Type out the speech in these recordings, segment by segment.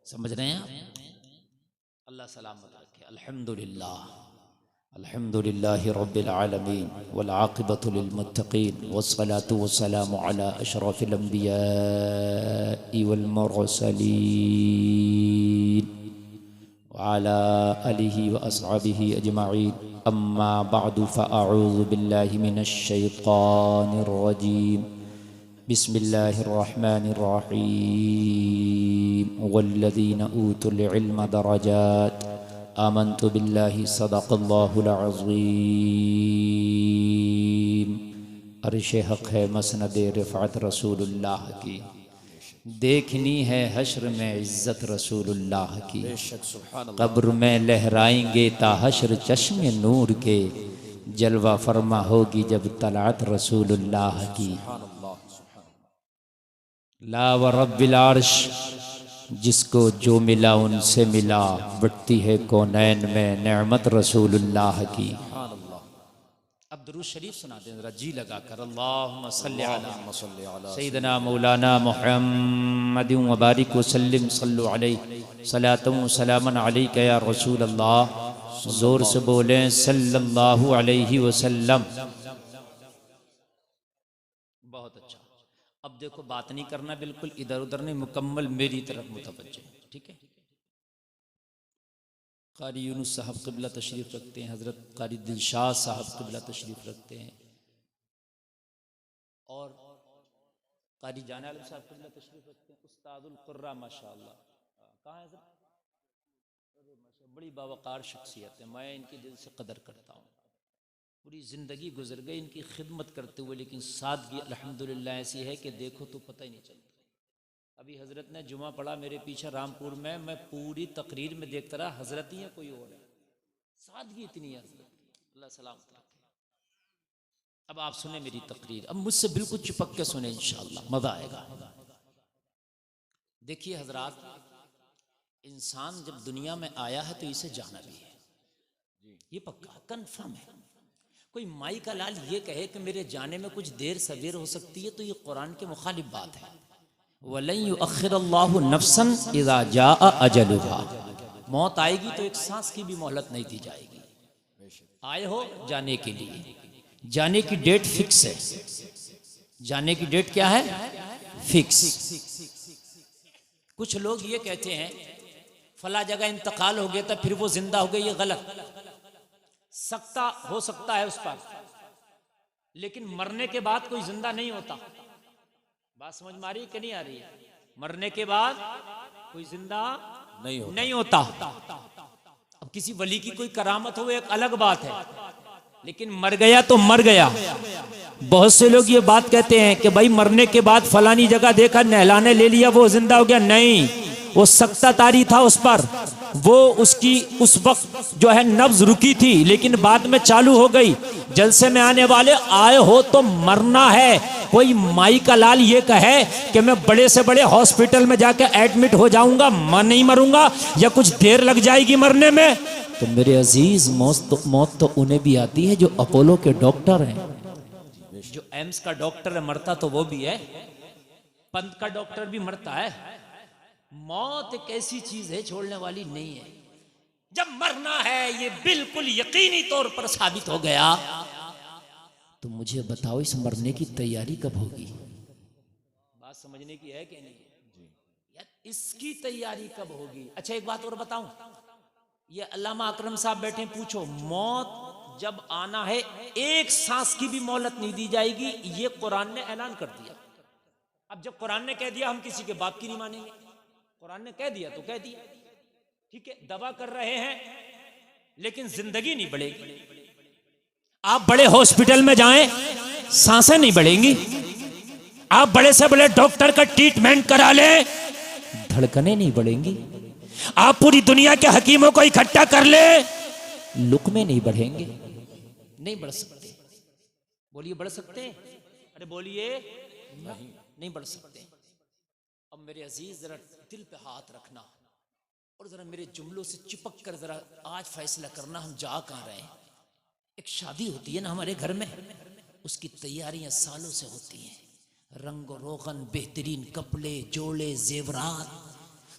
समझ रहे हैं आप? अल्लाह सलामत रखे। अल्हम्दुलिल्लाह अल्हम्दुलिल्लाहि रब्बिल आलमीन वल आक़िबतु लिल मुत्तक़ीन वस्सलातु वस्सलामु अला अशरफिल अंबियाइ वल मुरसलीन व अला आलिहि व अस्हाबिहि अजमईन। अम्मा बअदु फ़अऊज़ु बिल्लाहि मिनश शैतानिर रजीम। बिस्मिल्लाहिर रहमानिर रहीम। वल्लज़ीना ऊतुल इल्म दरजात आमन्तु बिल्लाहि सदक़ल्लाहुल अज़ीम। अर्श हक़ है मसनद रिफ़अत रसूलुल्लाह की, देखनी है हश्र में इज़्ज़त रसूलुल्लाह की। कब्र में लहराएंगे ता हश्र चश्मे नूर के, जलवा फरमा होगी जब तलात रसूलुल्लाह की। ला व रब्बिल अर्श, जिसको जो मिला उनसे मिला, बढ़ती है कौनैन में नेमत रसूलुल्लाह की। अब दुरूद शरीफ सुना दें जरा जी लगा कर। अल्लाहुम्मा सल्लि अला सय्यिदना मौलाना मुहम्मदिन व बारिक व सल्लिम सल्लु अलैहि सलातन व सलामन अलैका या रसूल अल्लाह। जोर से बोलें सल्लल्लाहु अलैहि वसल्लम। बहुत अच्छा। अब देखो बात नहीं करना, बिल्कुल इधर उधर नहीं, मुकम्मल मेरी तरफ मुतवज्जो, ठीक है। कारी यूनुस साहब क़िबला तशरीफ़ रखते हैं, हज़रत कारी दिलशाद साहब क़िबला तशरीफ़ रखते हैं, और कारी जान आलम साहब क़िबला तशरीफ़ रखते हैं। उस्तादुल क़ुर्रा माशाअल्लाह, कहाँ है सर? बड़ी बावकार शख्सियत है, मैं इनकी दिल से कदर करता हूँ। पूरी ज़िंदगी गुजर गई इनकी खिदमत करते हुए, लेकिन सादगी अल्हम्दुलिल्लाह ऐसी है कि देखो तो पता ही नहीं चलता। अभी हज़रत ने जुमा पढ़ा मेरे पीछे रामपुर में, मैं पूरी तकरीर में देखता रहा हज़रत ही है कोई और है, सादगी इतनी है हज़रत की। अल्लाह सलामत रखे। अब आप सुने मेरी तकरीर, अब मुझसे बिल्कुल चिपक के सुने, इंशाअल्लाह मज़ा आएगा। देखिए हज़रात, इंसान जब दुनिया में आया है तो इसे जाना भी है, ये पक्का कन्फर्म है। कोई माई का लाल ये कहे कि मेरे जाने में कुछ देर सवेर हो सकती है, तो ये कुरान के मुखालिफ बात है। वलन युअख्खिरुल्लाहु नफ्सन इज़ा जाअ अजलुहा, मौत आएगी तो एक सांस की भी मोहलत नहीं दी जाएगी। आए हो जाने के लिए, जाने की डेट फिक्स है। जाने की डेट क्या है? फिक्स। कुछ लोग ये कहते हैं फला जगह इंतकाल हो गया था फिर वो जिंदा हो गए, ये गलत। सकता हो सकता है उस पर, लेकिन मरने के बाद कोई जिंदा नहीं होता। बात समझ में आ रही है कि नहीं आ रही है? मरने के बाद कोई जिंदा नहीं होता। अब किसी वली की कोई करामत हो एक अलग बात है, लेकिन मर गया तो मर गया। बहुत से लोग ये बात कहते हैं कि भाई मरने के बाद फलानी जगह देखा, नहलाने ले लिया, वो जिंदा हो गया। नहीं, वो सकता तारी था उस पर, वो उसकी उस वक्त जो है नब्ज रुकी थी, लेकिन बाद में चालू हो गई। जलसे में आने वाले आए हो तो मरना है। कोई माई का लाल ये कहे कि मैं बड़े से बड़े हॉस्पिटल में जाकर एडमिट हो जाऊंगा, मैं नहीं मरूंगा या कुछ देर लग जाएगी मरने में, तो मेरे अजीज मौत तो उन्हें भी आती है जो अपोलो के डॉक्टर हैं। जो एम्स का डॉक्टर है मरता तो वो भी है, पंत का डॉक्टर भी मरता है। मौत एक ऐसी चीज है छोड़ने वाली नहीं है। जब मरना है ये बिल्कुल यकीनी तौर पर साबित हो गया, तो मुझे बताओ इस मरने की तैयारी कब होगी? बात समझने की है कि नहीं यार, इसकी तैयारी कब होगी? अच्छा एक बात और बताऊं, ये अल्लामा अकरम साहब बैठे, पूछो मौत जब आना है एक सांस की भी मोहलत नहीं दी जाएगी, ये कुरान ने ऐलान कर दिया। अब जब कुरान ने कह दिया हम किसी के बाप की नहीं मानेंगे, कुरान ने कह दिया तो कह दिया, ठीक है। दवा कर रहे हैं लेकिन जिंदगी नहीं बढ़ेगी। आप बड़े हॉस्पिटल में जाएं, सांसें नहीं बढ़ेंगी। आप बड़े से बड़े डॉक्टर का ट्रीटमेंट करा लें, धड़कनें नहीं बढ़ेंगी। आप पूरी दुनिया के हकीमों को इकट्ठा कर ले, लुकमे नहीं बढ़ेंगे। नहीं बढ़ सकते। बोलिए बढ़ सकते? अरे बोलिए नहीं बढ़ सकते। अब मेरे अजीज जरा दिल पे हाथ रखना और जरा मेरे जुमलों से चिपक कर जरा आज फैसला करना हम जा कहां रहे हैं। एक शादी होती है ना हमारे घर में, उसकी तैयारियां सालों से होती हैं। रंग रोगन, बेहतरीन कपड़े, जोड़े, जेवरात,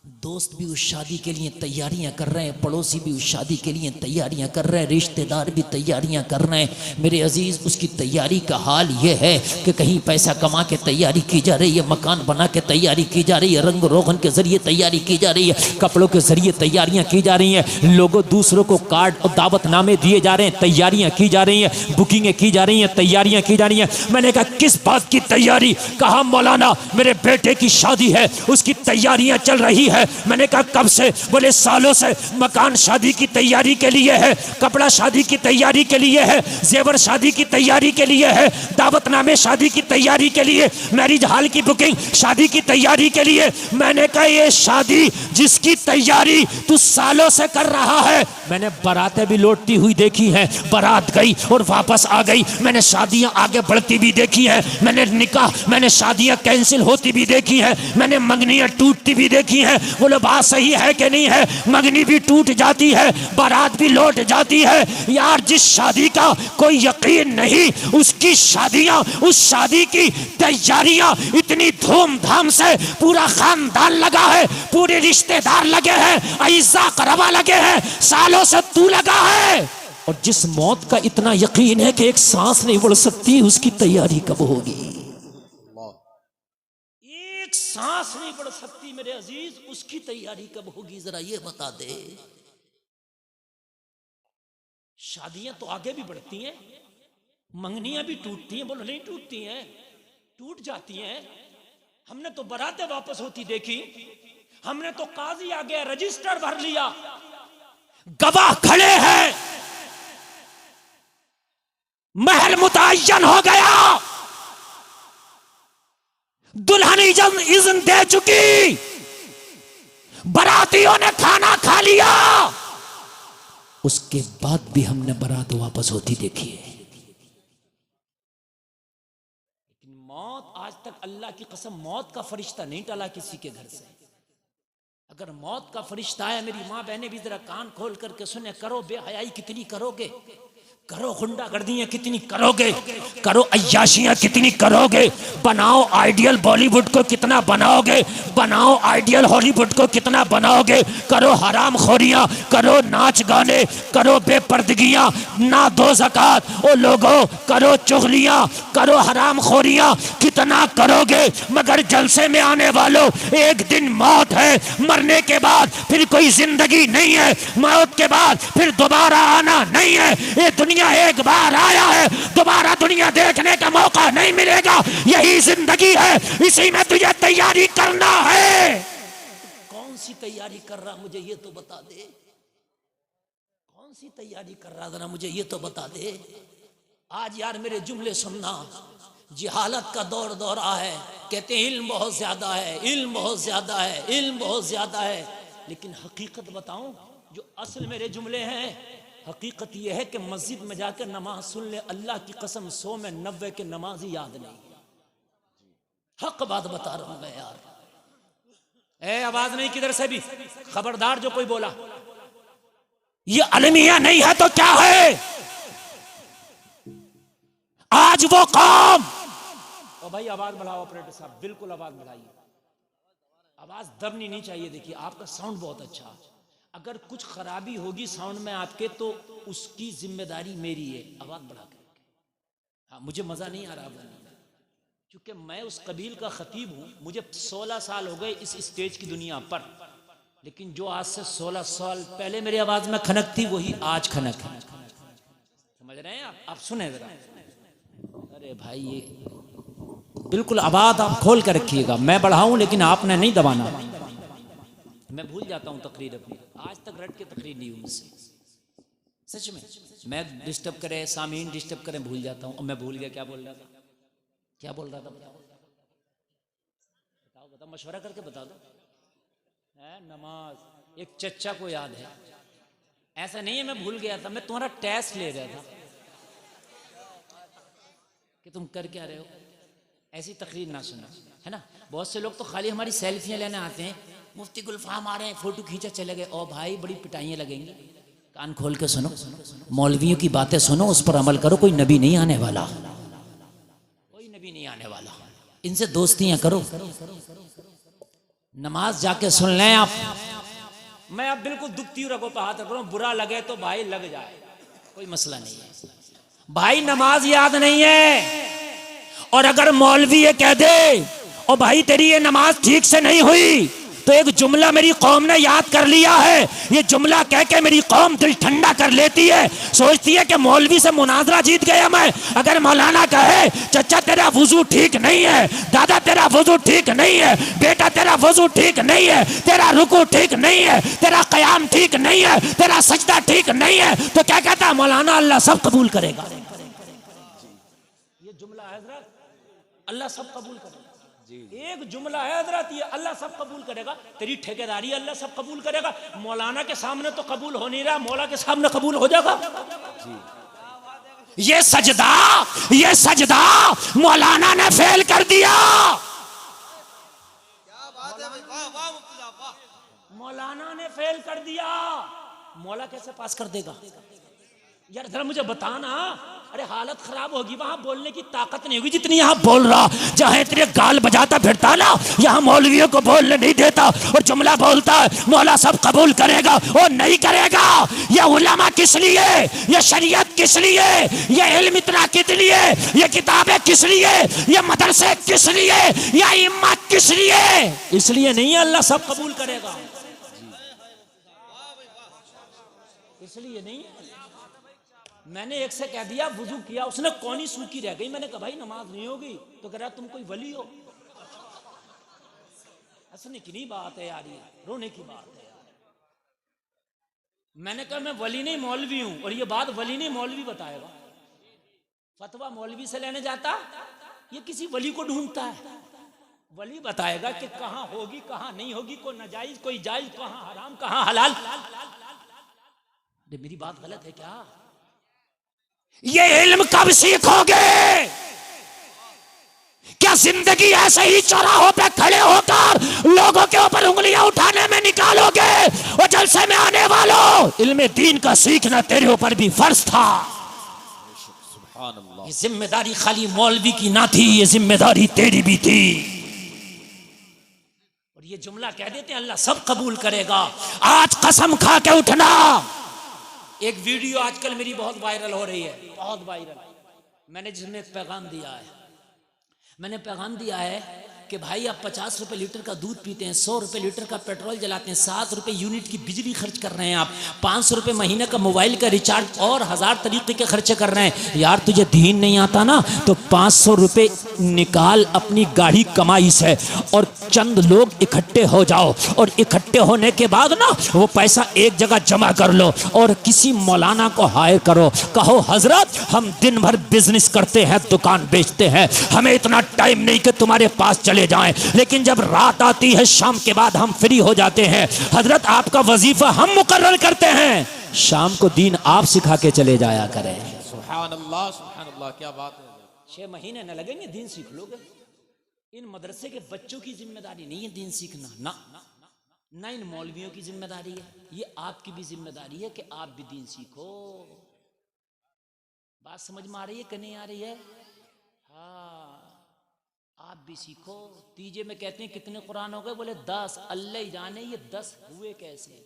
दोस्त भी उस शादी के लिए तैयारियां कर रहे हैं, पड़ोसी भी उस शादी के लिए तैयारियां कर रहे हैं, रिश्तेदार भी तैयारियां कर रहे हैं। मेरे अजीज, उसकी तैयारी का हाल ये है कि कहीं पैसा कमा के तैयारी की जा रही है, मकान बना के तैयारी की जा रही है, रंग रोगन के जरिए तैयारी की जा रही है, कपड़ों के जरिए तैयारियां की जा रही हैं, लोगों दूसरों को कार्ड और दावतनामे दिए जा रहे हैं, तैयारियां की जा रही हैं, बुकिंगें की जा रही हैं, तैयारियां की जा रही हैं। मैंने कहा किस बात की तैयारी? कहा मौलाना मेरे बेटे की शादी है, उसकी तैयारियां चल रही है। मैंने कहा कब से? बोले सालों से। मकान शादी की तैयारी के लिए है, कपड़ा शादी की तैयारी के लिए है, जेवर शादी की तैयारी के लिए है, दावतनामे शादी की तैयारी के लिए, मैरिज हॉल की बुकिंग शादी की तैयारी के लिए। मैंने कहा ये शादी जिसकी तैयारी तू सालों से कर रहा है, मैंने बारातें भी लौटती हुई देखी हैं, बारात गई और वापस आ गई। मैंने शादियां आगे बढ़ती भी देखी हैं, मैंने शादियां कैंसिल होती भी देखी हैं, मैंने मंगनियां टूटती भी देखी हैं। बोलो बात सही है कि नहीं है? मंगनी भी टूट जाती है, बारात भी लौट जाती है। यार जिस शादी का कोई यकीन नहीं, उसकी शादियां, उस शादी की तैयारियां इतनी धूमधाम से पूरा खानदान लगा है, पूरे रिश्तेदार लगे हैं, अइज़ा करबा लगे हैं, सालों से तू लगा है। और जिस मौत का इतना यकीन है कि एक सांस नहीं बढ़ सकती, उसकी तैयारी कब होगी? एक सांस नहीं बढ़ सकती मेरे अजीज, उसकी तैयारी कब होगी? जरा ये बता दे। शादियां तो आगे भी बढ़ती हैं, मंगनियां भी टूटती हैं। बोलो नहीं टूटती हैं? टूट जाती हैं। हमने तो बारातें वापस होती देखी, हमने तो काजी आ गया रजिस्टर भर लिया, गवाह खड़े हैं, महल मुतय्यन हो गया, दुल्हन इज़्न दे चुकी, बारातियों ने खाना खा लिया, उसके बाद भी हमने बारात वापस होती देखी है। लेकिन मौत आज तक, अल्लाह की कसम, मौत का फरिश्ता नहीं टला किसी के घर से। अगर मौत का फरिश्ता है, मेरी माँ बहनें भी जरा कान खोल करके सुने, करो बेहयाई कितनी करोगे, करो गुंडागर्दियां कितनी करोगे, करो अय्याशियां कितनी करोगे, बनाओ आइडियल बॉलीवुड को कितना बनाओगे, बनाओ आइडियल हॉलीवुड को कितना बनाओगे, करो हराम खोरियां, करो नाच गाने, करो बेपर्दगियां, ना दो ज़कात, ओ लोगों करो चुगलियां, करो हराम खोरियां, कितना करोगे। मगर जलसे में आने वालों, एक दिन मौत है, मरने के बाद फिर कोई जिंदगी नहीं है, मौत के बाद फिर दोबारा आना नहीं है। ये दुनिया एक बार आया है, दोबारा दुनिया देखने का मौका नहीं मिलेगा। यही जिंदगी है, इसी में तुझे तैयारी करना है। कौन सी तैयारी कर रहा, मुझे ये तो बता दे। कौन सी तैयारी कर रहा, जरा मुझे ये तो बता दे। आज यार मेरे जुमले सुनना, जिहालत का दौर रहा है, कहते हैं इल्म बहुत ज्यादा है, इल्म बहुत ज्यादा है, इल्म बहुत ज्यादा है। लेकिन हकीकत बताऊं, जो असल मेरे जुमले हैं, हकीकत यह है कि मस्जिद में जाकर नमाज सुन ले, अल्लाह की कसम 100 में 90 के नमाजी याद नहीं। हक बात बता रहा हूं मैं यार। ए आवाज नहीं किधर से भी, खबरदार जो कोई बोला ये अलमिया नहीं है तो क्या है। आज वो कौम, ओ भाई आवाज बढ़ाओ ऑपरेटर साहब, बिल्कुल आवाज बढ़ाइए, आवाज दबनी नहीं चाहिए। देखिए आपका साउंड बहुत अच्छा, अगर कुछ खराबी होगी साउंड में आपके तो उसकी जिम्मेदारी मेरी है, आवाज बढ़ा कर। हाँ मुझे मजा नहीं आ रहा बोलने में, क्योंकि मैं उस कबील का खतीब हूं। मुझे 16 साल हो गए इस स्टेज की दुनिया पर, लेकिन जो आज से 16 साल पहले मेरी आवाज में खनक थी, वही आज खनक है। समझ रहे हैं आप सुने जरा। अरे भाई ये बिल्कुल आवाज आप खोल कर रखिएगा, मैं बढ़ाऊं लेकिन आपने नहीं दबाना। मैं भूल जाता हूं तकरीर अपनी, आज तक रट के तकरीर नहीं हुई मुझसे, सच में। मैं डिस्टर्ब करे, सामीन डिस्टर्ब करें, भूल जाता हूं। और मैं भूल गया क्या बोल रहा था, क्या बोल रहा था, बताओ मशवरा करके बता दो। है नमाज, एक चच्चा को याद है, ऐसा नहीं है मैं भूल गया था, मैं तुम्हारा टेस्ट ले रहा था कि तुम कर क्या रहे हो। ऐसी तकरीर ना सुनो, है ना। बहुत से लोग तो खाली हमारी सेल्फियां लेने आते हैं, मुफ्ती गुलफाम आ रहे हैं, फोटो खींचा चले गए। ओ भाई बड़ी पिटाइयां लगेंगी, कान खोल के सुनो, मौलवियों की बातें सुनो, उस पर अमल करो। कोई नबी नहीं आने वाला, कोई नबी नहीं आने वाला, इनसे दोस्तियां करो। नमाज जाके सुन लें आप। मैं अब बिल्कुल दुखती रखो पे हाथ रख रहा हूं, बुरा लगे तो भाई लग जाए, कोई मसला नहीं है भाई। नमाज याद नहीं है, और अगर मौलवी ये कह दे ओ भाई तेरी ये नमाज ठीक से नहीं हुई, तो एक जुमला मेरी कौम ने याद कर लिया है। ये जुमला कह के मेरी कौम दिल ठंडा कर लेती है, सोचती है कि मौलवी से मुनाजरा जीत गया मैं। अगर मौलाना कहे चचा तेरा वुजू ठीक नहीं है, दादा तेरा वुजू ठीक नहीं है, बेटा तेरा वुजू ठीक नहीं है, तेरा रुकू ठीक नहीं है, तेरा कयाम ठीक नहीं है, तेरा सजदा ठीक नहीं है, तो क्या कहता है मौलाना? अल्लाह सब कबूल करेगा। ये जुमला है हजरत, अल्लाह सब कबूल करेगा। एक जुमला है हजरत, ये अल्लाह सब कबूल करेगा। तेरी ठेकेदारी अल्लाह सब कबूल करेगा। मौलाना के सामने तो कबूल हो नहीं रहा, मौला के सामने कबूल हो जाएगा। ये सजदा मौलाना ने फेल कर दिया। क्या बात है भाई, वाह वाह मुफ्ती साहब वाह। मौलाना ने फेल कर दिया, मौला कैसे पास कर देगा? यार जरा मुझे बताना। अरे हालत खराब होगी, वहां बोलने की ताकत नहीं होगी जितनी यहाँ बोल रहा। जहां इतने गाल बजाता फिरता ना, यहाँ मौलवियों को बोलने नहीं देता और जुमला बोलता है मौला सब कबूल करेगा। और नहीं करेगा। ये उलमा किस लिए, ये शरीयत किस लिए, ये इल्म इतना किस लिए, ये किताबें किस लिए, ये मदरसे किस लिए, ये इम्मा किस लिए? इसलिए नहीं है अल्लाह सब कबूल करेगा, इसलिए नहीं है। मैंने एक से कह दिया वुजू किया, उसने कौनी सूखी रह गई। मैंने कहा भाई नमाज नहीं होगी, तो कह रहा तुम कोई वली हो। हंसने की नहीं बात है यार, ये रोने की बात है यार। मैंने कहा मैं वली नहीं मौलवी हूं, और ये बात वली नहीं मौलवी बताएगा। फतवा मौलवी से लेने जाता, ये किसी वली को ढूंढता है। वली बताएगा कि कहां होगी कहां नहीं होगी, कोई नाजायज कोई जायज, कहां हराम कहां हलाल। मेरी बात गलत है क्या? ये इल्म कब सीखोगे? क्या जिंदगी ऐसे ही चौराहों पे खड़े होकर लोगों के ऊपर उंगलियां उठाने में निकालोगे? और जलसे में आने वालों, इल्म दीन का सीखना तेरे ऊपर भी फर्ज था। ये जिम्मेदारी खाली मौलवी की ना थी, ये जिम्मेदारी तेरी भी थी। और ये जुमला कह देते हैं अल्लाह सब कबूल करेगा। आज कसम खा के उठना। एक वीडियो आजकल मेरी बहुत वायरल हो रही है, बहुत वायरल। मैंने जिसमें एक पैगाम दिया है, मैंने पैगाम दिया है कि भाई आप 50 रुपए लीटर का दूध पीते हैं, 100 रुपए लीटर का पेट्रोल जलाते हैं, 7 रुपए यूनिट की बिजली खर्च कर रहे हैं आप, 500 रुपए महीने का मोबाइल का रिचार्ज और 1000 तरीके के खर्चे कर रहे हैं। यार तुझे दीन नहीं आता ना, तो 500 रुपए निकाल अपनी गाढ़ी कमाई से, और चंद लोग इकट्ठे हो जाओ, और इकट्ठे होने के बाद ना वो पैसा एक जगह जमा कर लो, और किसी मौलाना को हायर करो। कहो हजरत हम दिन भर बिजनेस करते हैं, दुकान बेचते हैं, हमें इतना टाइम नहीं कि तुम्हारे पास चले जाएं, लेकिन जब रात आती है शाम के बाद हम फ्री हो जाते हैं। हजरत आपका वजीफा हम मुकर्रर करते हैं, शाम को दीन आप सिखा के चले जाया करें। सुभान अल्लाह क्या बात है। 6 महीने न लगेंगे, दीन सीख लोगे। इन मदरसे के बच्चों की जिम्मेदारी नहीं है दीन सीखना, ना इन मौलवियों की जिम्मेदारी है, ये आपकी भी जिम्मेदारी है कि आप भी दीन सीखो। बात समझ में आ रही है कि नहीं आ रही है? हाँ, आप भी सीखो। तीजे में कहते हैं कितने कुरान हो गए? बोले 10। अल्लाह ही जाने ये 10 हुए कैसे।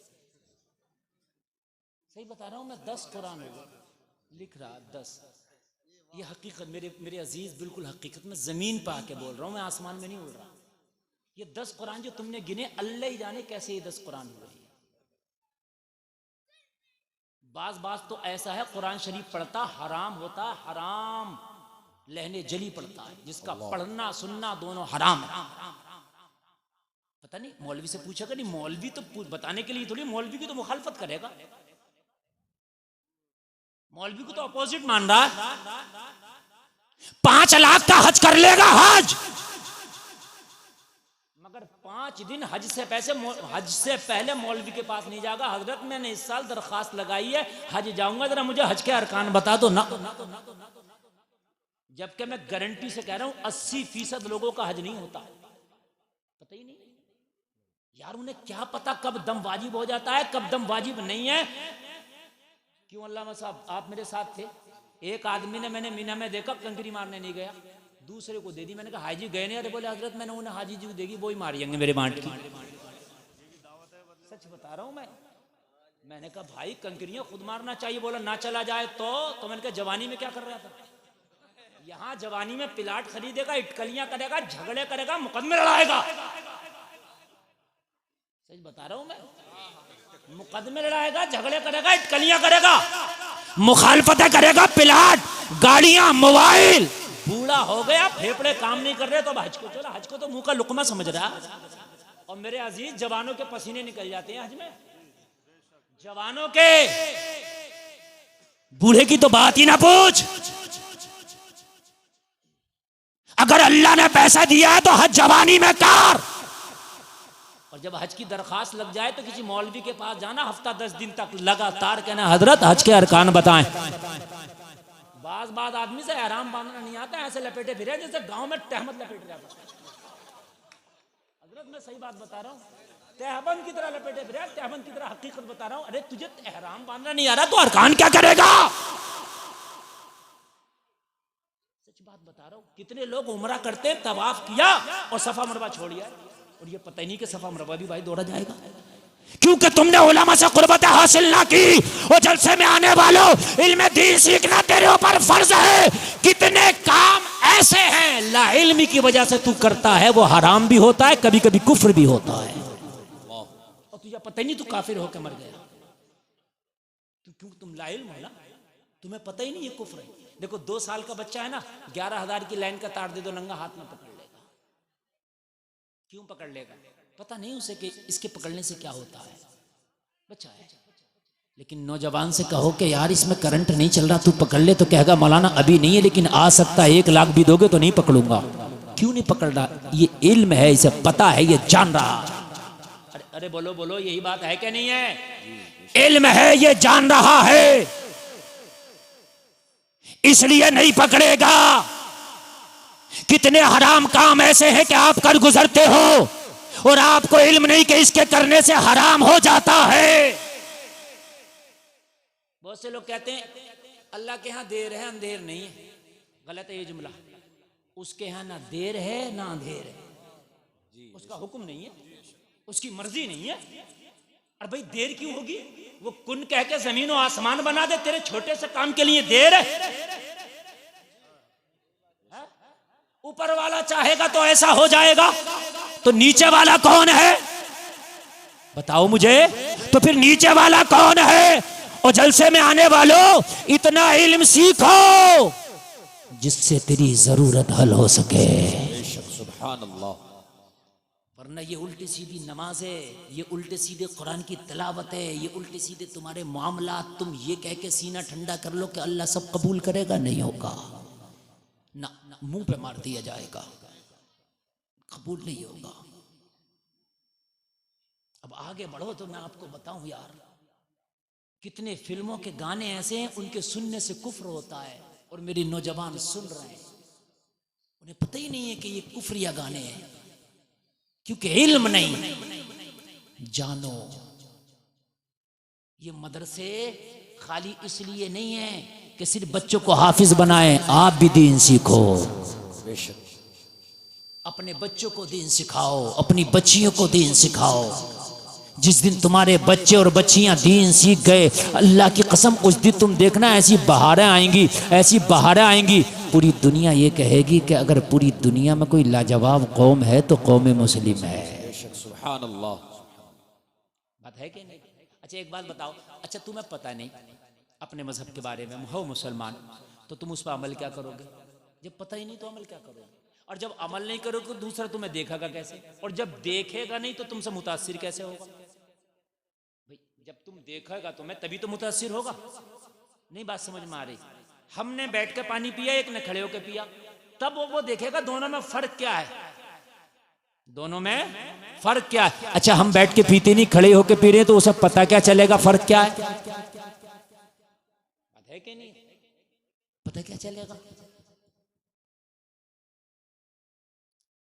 सही बता रहा हूं मैं, 10 कुरान हो गए, लिख रहा 10। ये हकीकत मेरे अजीज, बिल्कुल हकीकत में जमीन पर आके बोल रहा हूं मैं, आसमान में नहीं उड़ रहा। ये 10 कुरान जो तुमने गिने, अल्लाह ही जाने कैसे ये 10 कुरान हुए। बाज तो ऐसा है कुरान शरीफ पढ़ता हराम होता, हराम लहने जली पड़ता है, जिसका पढ़ना सुनना दोनों हराम है। पता नहीं, मौलवी से पूछा नहीं, मौलवी तो बताने के लिए थोड़ी, मौलवी की तो मुखालफत करेगा, मौलवी को तो अपोजिट मान रहा है। 5 लाख का हज कर लेगा हज, मगर 5 दिन हज से पहले मौलवी के पास नहीं जाएगा। हजरत मैंने इस साल दरखास्त लगाई है, हज जाऊंगा, जरा मुझे हज के अरकान बता दो ना। जबकि मैं गारंटी से कह रहा हूं 80% लोगों का हज नहीं होता, पता ही नहीं यार। उन्हें क्या पता कब दम वाजिब हो जाता है, कब दम वाजिब नहीं है। क्यों अल्लामा साहब, आप मेरे साथ थे। एक आदमी ने, मैंने मीना में देखा, कंकरी मारने नहीं गया, दूसरे को दे दी। मैंने कहा हाजी गए नहीं? अरे बोले हजरत मैंने उन्हें हाजी जी को देगी, वो ही मारिएंगे मेरे बांट की। सच बता रहा हूं मैं। मैंने कहा भाई कंकरियां खुद मारना चाहिए। बोला ना चला जाए तो मैंने कहा जवानी में क्या कर रहा था? यहां जवानी में प्लाट खरीदेगा, इटकलियां करेगा, झगड़े करेगा, मुकदमे लड़ाएगा। सच बता रहा हूं मैं। मुकदमे लड़ाएगा, झगड़े करेगा, इटकलियां करेगा, मुखालफतें करेगा, प्लाट, गाड़ियां, मोबाइल। बूढ़ा हो गया, फेफड़े काम नहीं कर रहे तो अब हज को चला। हज को तो मुंह का लुकमा समझ रहा। और मेरे अजीज जवानों के पसीने निकल जाते हैं हज में। जवानों के, बूढ़े की तो बात ही ना पूछ। अगर अल्लाह ने पैसा दिया है तो हज जवानी में कर। और जब हज की दरखास्त लग जाए तो किसी मौलवी के पास जाना, हफ्ता 10 दिन तक लगातार कहना हजरत हज के अरकान बताएं। बाज आदमी से एहराम बांधना नहीं आता, ऐसे लपेटे फिरे जैसे गांव में तहमत लपेट जाता। हजरत मैं सही बात बता रहा हूँ, तहबंद की तरह लपेटे फिरे, तहबंद की तरह हकीकत बता रहा हूँ। अरे तुझे एहराम बांधना नहीं आ रहा तो अरकान क्या करेगा? सच बात बता रहा हूँ। कितने लोग उम्रा करते, तवाफ किया और सफा मरवा छोड़ दिया, और ये पता ही नहीं कि सफा मरवा भी भाई दौड़ा जाएगा, क्योंकि तुमने उलमा से कुर्बत हासिल ना की। और जलसे में आने वालों, इल्म दीन सीखना तेरे ऊपर फर्ज है। कितने काम ऐसे हैं ला इल्मी की वजह से तू करता है, वो हराम भी होता है, कभी कभी कुफ्र भी होता है, और तुझे पता ही नहीं, तू काफिर होकर मर गया। क्योंकि तुम ला इल्म हो ना, तुम्हें पता ही नहीं ये कुफ्र है। देखो 2 साल का बच्चा है ना, 11,000 की लाइन का तार दे दो, नंगा हाथ में पकड़ लेगा। क्यों पकड़ लेगा? पता नहीं उसे कि इसके पकड़ने से क्या होता है, बच्चा है। लेकिन नौजवान से कहो कि यार इसमें करंट नहीं चल रहा, तू पकड़ ले, तो कहेगा मौलाना अभी नहीं है, लेकिन आ सकता है, 1 लाख भी दोगे तो नहीं पकड़ूंगा। क्यों नहीं पकड़ रहा? ये इल्म है, इसे पता है, ये जान रहा। अरे बोलो बोलो, यही बात है कि नहीं है? इल्म है, ये जान रहा है, इसलिए नहीं पकड़ेगा। कितने हराम काम ऐसे हैं कि आप कर गुजरते हो और आपको इल्म नहीं कि इसके करने से हराम हो जाता है। बहुत से लोग कहते हैं अल्लाह के यहां देर है अंधेर नहीं है। गलत है ये जुमला। उसके यहां ना देर है ना अंधेर है, उसका हुक्म नहीं है, उसकी मर्जी नहीं है। अरे भाई देर क्यों होगी? वो कुन कह के जमीन और आसमान बना दे, तेरे छोटे से काम के लिए देर है? ऊपर वाला चाहेगा तो ऐसा हो जाएगा, तो नीचे वाला कौन है बताओ मुझे? तो फिर नीचे वाला कौन है? और जलसे में आने वालों, इतना इल्म सीखो जिससे तेरी जरूरत हल हो सके। सुभान अल्लाह। वरना ये उल्टी सीधी नमाज है, ये उल्टे सीधे कुरान की तिलावत है, ये उल्टे सीधे तुम्हारे मामला। तुम ये कह के सीना ठंडा कर लो कि अल्लाह सब कबूल करेगा, नहीं होगा ना, मुंह पे मार दिया जाएगा, कबूल नहीं होगा। अब आगे बढ़ो तो मैं आपको बताऊं यार, कितने फिल्मों के गाने ऐसे हैं उनके सुनने से कुफ्र होता है, और मेरे नौजवान सुन रहे हैं, उन्हें पता ही नहीं है कि ये कुफ्रिया गाने हैं, क्योंकि इल्म नहीं। जानो ये मदरसे खाली इसलिए नहीं है कि सिर्फ बच्चों को हाफिज बनाएं, आप भी दीन सीखो। अपने बच्चों को दीन सिखाओ, अपनी बच्चियों को दीन सिखाओ। जिस दिन तुम्हारे बच्चे और बच्चियां दीन सीख गए, अल्लाह की कसम उस दिन तुम देखना ऐसी बहारें आएंगी, ऐसी बहारें आएंगी, पूरी दुनिया ये कहेगी कि अगर पूरी दुनिया में कोई लाजवाब कौम है तो कौम मुस्लिम है। सुभान अल्लाह। बात है कि नहीं? अच्छा एक बात बताओ, अच्छा तुम्हें पता नहीं अपने मजहब के बारे में, हो मुसलमान, तो तुम उस पर अमल क्या करोगे? जब पता ही नहीं तो अमल क्या करोगे? और जब अमल नहीं करोगे तो दूसरा तुम्हें देखेगा कैसे? और जब देखेगा नहीं तो तुमसे मुतासिर कैसे होगा? भाई जब तुम देखेगा तुम्हें तभी तो मुतासिर होगा। नहीं बात समझ में आ रही? हमने बैठ के पानी पिया, एक ने खड़े होकर पिया, तब वो देखेगा दोनों में फर्क क्या है, दोनों में फर्क क्या है। अच्छा हम बैठ के पीते नहीं, खड़े होकर पी रहे हैं, तो उसे पता क्या चलेगा फर्क क्या है? है कि नहीं? पता क्या चलेगा?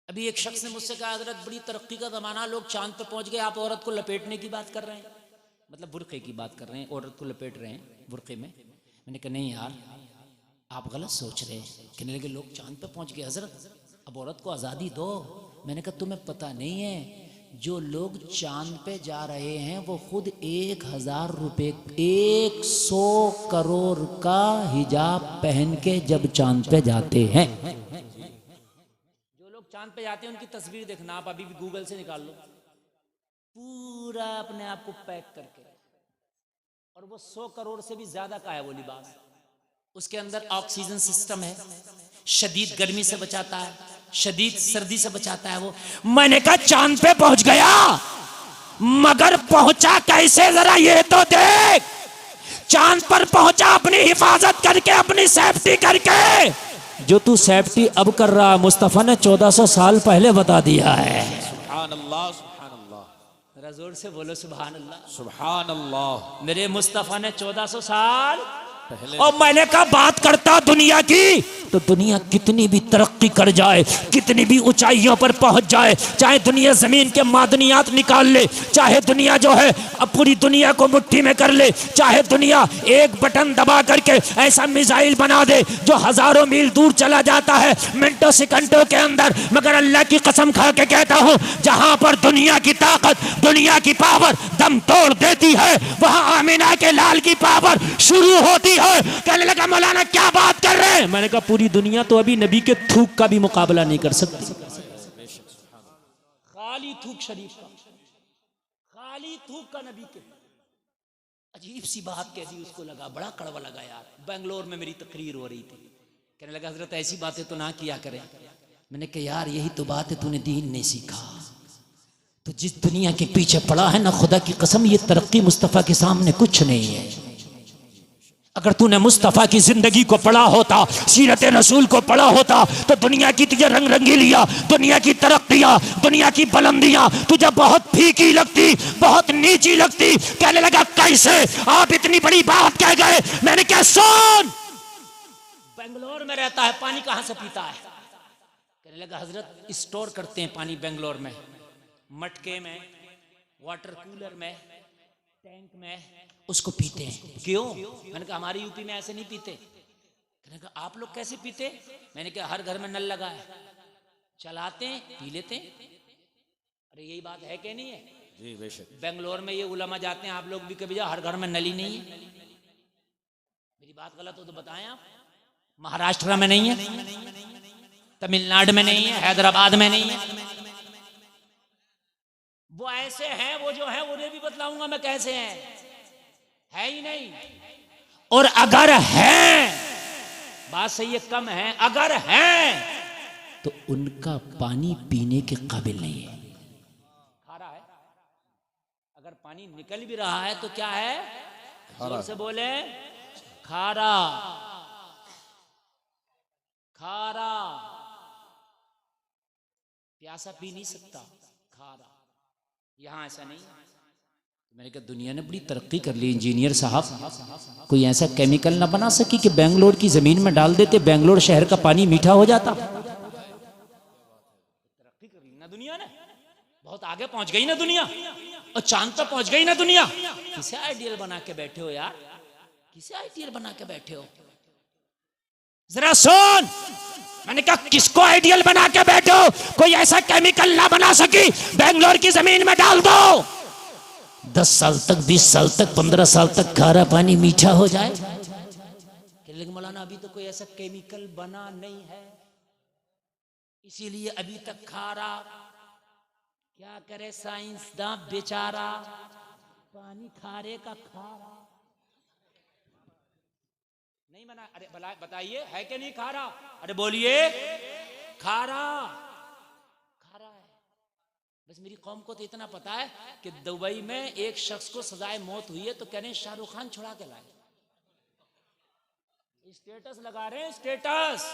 अभी एक शख्स ने मुझसे कहा हजरत बड़ी तरक्की का जमाना, लोग चांद पे पहुंच गए, आप औरत को लपेटने की बात कर रहे हैं, मतलब बुर्के की बात कर रहे हैं, औरत को लपेट रहे हैं बुर्के में। मैंने कहा नहीं यार, आप गलत सोच रहे हैं। कहने लगे लोग चांद पे पहुंच गए हजरत, अब औरत को आज़ादी दो। मैंने कहा तुम्हें पता नहीं है, जो लोग चांद पे जा रहे हैं वो खुद 1000 रुपये 100 करोड़ का हिजाब पहन के जब चांद पे जाते हैं। जो लोग चांद पे जाते हैं उनकी तस्वीर देखना आप, अभी भी गूगल से निकाल लो, पूरा अपने आप को पैक करके, और वो 100 करोड़ से भी ज्यादा का है वो लिबास। उसके अंदर ऑक्सीजन सिस्टम है, शदीद गर्मी से बचाता है, शदीद सर्दी से बचाता है वो। मैंने कहा चांद पे पहुंच गया, मगर पहुंचा कैसे जरा ये तो देख। चांद पर पहुंचा अपनी हिफाजत करके, अपनी सेफ्टी करके। जो तू सेफ्टी अब कर रहा, मुस्तफा ने 1400 साल पहले बता दिया है। सुभान अल्लाह, सुभान अल्लाह, जरा जोर से बोलो सुभान अल्लाह। सुभान अल्लाह। मेरे मुस्तफा ने 1400 साल पहले। और मैंने कहा बात करता दुनिया की, तो दुनिया कितनी भी तरक्की कर जाए, कितनी भी ऊंचाइयों पर पहुंच जाए, चाहे दुनिया जमीन के मादनियात निकाल ले, चाहे दुनिया जो है अब पूरी दुनिया को मुट्ठी में कर ले, चाहे दुनिया एक बटन दबा करके ऐसा मिसाइल बना दे जो हजारों मील दूर चला जाता है मिनटों सेकंडों के अंदर, मगर अल्लाह की कसम खा के कहता हूं, जहां पर दुनिया की ताकत, दुनिया की पावर दम तोड़ देती है, वहां आमिना के लाल की पावर शुरू होती है। कहने लगा मौलाना क्या बात कर रहे हैं? मैंने कहा पूरी दुनिया तो अभी नबी के थूक का भी मुकाबला नहीं कर सकती। खाली थूक शरीफ का, खाली थूक का नबी के। अजीब सी बात कह दी, उसको लगा बड़ा कड़वा लगा यार। बेंगलोर में मेरी तकरीर हो रही थी, कहने लगा हजरत ऐसी बातें तो ना किया करें। मैंने कहा यार यही तो बात है, तूने दीन नहीं सीखा। तो जिस दुनिया के पीछे पड़ा है ना, खुदा की कसम ये तरक्की मुस्तफ़ा के सामने कुछ नहीं है। अगर तूने मुस्तफ़ा की जिंदगी को पढ़ा होता, सीरत रसूल को पढ़ा होता, तो दुनिया की तुझे रंग रंगीलियां, दुनिया की तरक्कियां, दुनिया की बुलंदियां तुझे बहुत फीकी लगती, बहुत नीची लगती। कहने लगा कैसे आप इतनी बड़ी बात कह गए? मैंने क्या सुन, बेंगलोर में रहता है, पानी कहां से पीता है? कहने लगा हजरत स्टोर करते हैं पानी बेंगलोर में, मटके में, वाटर कूलर में, टैंक में, उसको पीते हैं। क्यों? मैंने कहा हमारे यूपी में ऐसे नहीं पीते। कहने कहा आप लोग कैसे पीते? मैंने कहा हर घर में नल लगा है, चलाते हैं पी लेते हैं। अरे यही बात है कि नहीं है? जी बेशक। बेंगलोर में ये उलमा जाते हैं, आप लोग भी कभी जाओ, हर घर में नल ही नहीं है। मेरी बात गलत हो तो बताएं आप। महाराष्ट्र में नहीं है, तमिलनाडु में नहीं है, हैदराबाद में नहीं है। वो ऐसे हैं, वो जो है उन्हें भी बतलाऊंगा मैं कैसे हैं, है ही नहीं। और अगर है, बात सही है, कम है, अगर है तो उनका पानी पीने के काबिल नहीं है, खारा है। अगर पानी निकल भी रहा है तो क्या है? जोर से बोले, खारा, खारा। प्यासा पी नहीं सकता, खारा। यहां ऐसा नहीं। मैंने कहा दुनिया ने बड़ी तरक्की कर ली, इंजीनियर साहब कोई ऐसा केमिकल ना बना सकी कि बेंगलोर की जमीन में डाल देते, बेंगलोर शहर का पानी मीठा हो जाता। तरक्की कर ली ना दुनिया ने, बहुत आगे पहुंच गई ना दुनिया, और चांद तक पहुंच गई ना दुनिया। किसे आइडियल बना के बैठे हो यार, किसे आइडियल बना के बैठे हो? जरा सुन, मैंने कहा किसको आइडियल बना के बैठे हो? कोई ऐसा केमिकल ना बना सकी, बेंगलोर की जमीन में डाल दो, 10 साल तक, 20 साल तक, 15 साल तक खारा पानी मीठा हो जाए। लेकिन मौलाना अभी तो कोई ऐसा केमिकल बना नहीं है, इसीलिए अभी तक खारा। क्या करे साइंसदान बेचारा, पानी खारे का खारा नहीं बना। अरे बताइए है कि नहीं खारा? अरे बोलिए, खारा, खारा है। बस मेरी कौम को तो इतना पता है कि दुबई में एक शख्स को सजाए मौत हुई है तो कह रहे हैं शाहरुख खान छुड़ा के लाए, स्टेटस लगा रहे हैं, स्टेटस।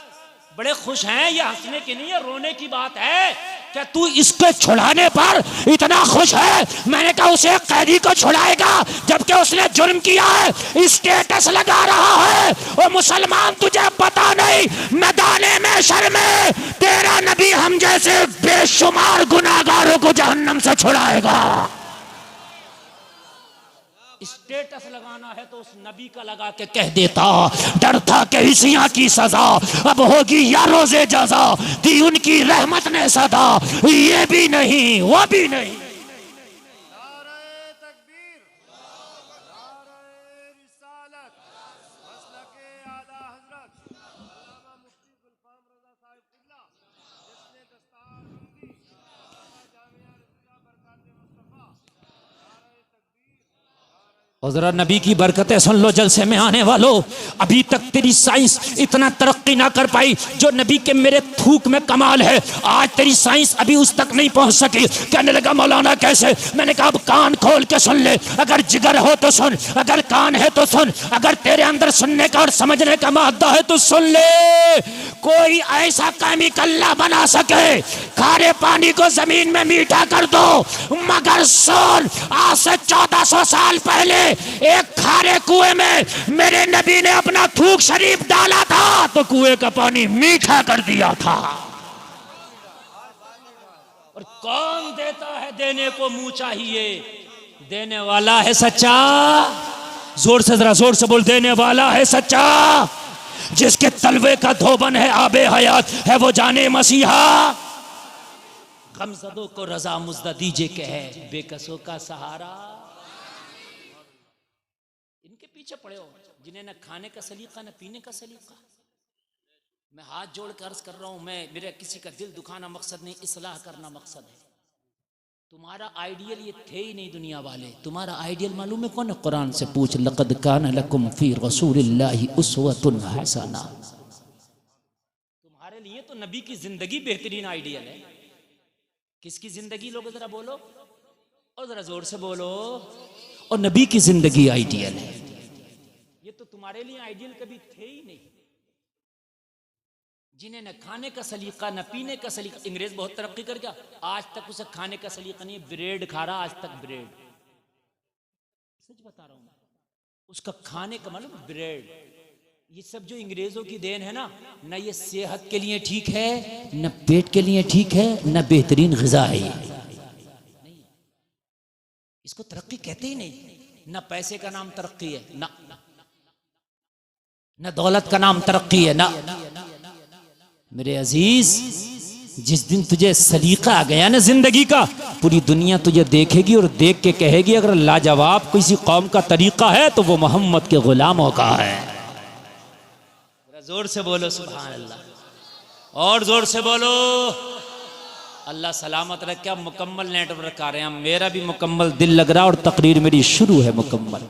बड़े खुश हैं, ये हंसने की नहीं है, रोने की बात है। क्या तू इसके छुड़ाने पर इतना खुश है? मैंने कहा उसे कैदी को छुड़ाएगा जबकि उसने जुर्म किया है, स्टेटस लगा रहा है। और मुसलमान तुझे पता नहीं, मैदाने में शर्मे तेरा नबी हम जैसे बेशुमार गुनाहगारों को जहन्नम से छुड़ाएगा। स्टेटस लगाना है तो उस नबी का लगा के कह देता, डरता कि इसिया की सजा अब होगी या रोजे जजा, दी उनकी रहमत ने सदा, ये भी नहीं वो भी नहीं। और जरा नबी की बरकतें सुन लो जलसे में आने वालों। अभी तक तेरी साइंस इतना तरक्की ना कर पाई जो नबी के मेरे थूक में कमाल है, आज तेरी साइंस अभी उस तक नहीं पहुंच सकी। कहने लगा मौलाना कैसे? मैंने कहा अब कान खोल के सुन ले, अगर जिगर हो तो सुन, अगर कान है तो सुन, अगर तेरे अंदर सुनने का और समझने का मादा है तो सुन ले। कोई ऐसा केमिकल ना बना सके खारे पानी को जमीन में मीठा कर दो, मगर सुन, आज से 1400 साल पहले एक खारे कुएं में मेरे नबी ने अपना थूक शरीफ डाला था तो कुएं का पानी मीठा कर दिया था। और कौन देता है? देने को मुंह चाहिए, देने वाला है सच्चा। जोर से, जरा जोर से बोल, देने वाला है सच्चा। जिसके तलवे का धोबन है आबे हयात है वो जाने मसीहा। गमज़दों को रजा मुज़्दा दीजिए के है बेकसों का सहारा। इनके पीछे पड़े हो जिन्हें न खाने का सलीका न पीने का सलीका। मैं हाथ जोड़ कर अर्ज कर रहा हूं, मैं मेरे किसी का दिल दुखाना मकसद नहीं, इस्लाह करना मकसद है। तुम्हारा आइडियल ये थे ही नहीं दुनिया वाले। तुम्हारा आइडियल मालूम है कौन है? कुरान से पूछ, लक़द कान लकुम फ़ी रसूलिल्लाहि उस्वतुन हसना। तुम्हारे लिए तो नबी की जिंदगी बेहतरीन आइडियल है। किसकी जिंदगी लोग जरा बोलो, और जरा जोर से बोलो। और नबी की जिंदगी आइडियल है। ये तो तुम्हारे लिए आइडियल कभी थे ही नहीं। जिन्हें न खाने का सलीका न पीने का सलीका। अंग्रेज बहुत तरक्की कर गया, आज तक उसे खाने का सलीका नहीं, ब्रेड खा रहा आज तक, ब्रेड। सच बता रहा हूं मैं, उसका खाने का मालूम ब्रेड। ये सब जो अंग्रेजों की देन है ना, न ये सेहत के लिए ठीक है, न पेट के लिए ठीक है, न बेहतरीन ग़िज़ा है। नहीं, इसको तरक्की कहते ही नहीं। न पैसे का नाम तरक्की है, न दौलत का नाम तरक्की है, ना। मेरे अजीज, जिस दिन तुझे सलीका आ गया ना जिंदगी का, पूरी दुनिया तुझे देखेगी और देख के कहेगी अगर लाजवाब किसी कौम का तरीका है तो वो मोहम्मद के गुलामों का है। जोर से बोलो सुभान अल्लाह, और जोर से बोलो। अल्लाह सलामत रखे। मुकम्मल नेटवर्क आ रहे हैं, मेरा भी मुकम्मल दिल लग रहा है और तकरीर मेरी शुरू है मुकम्मल।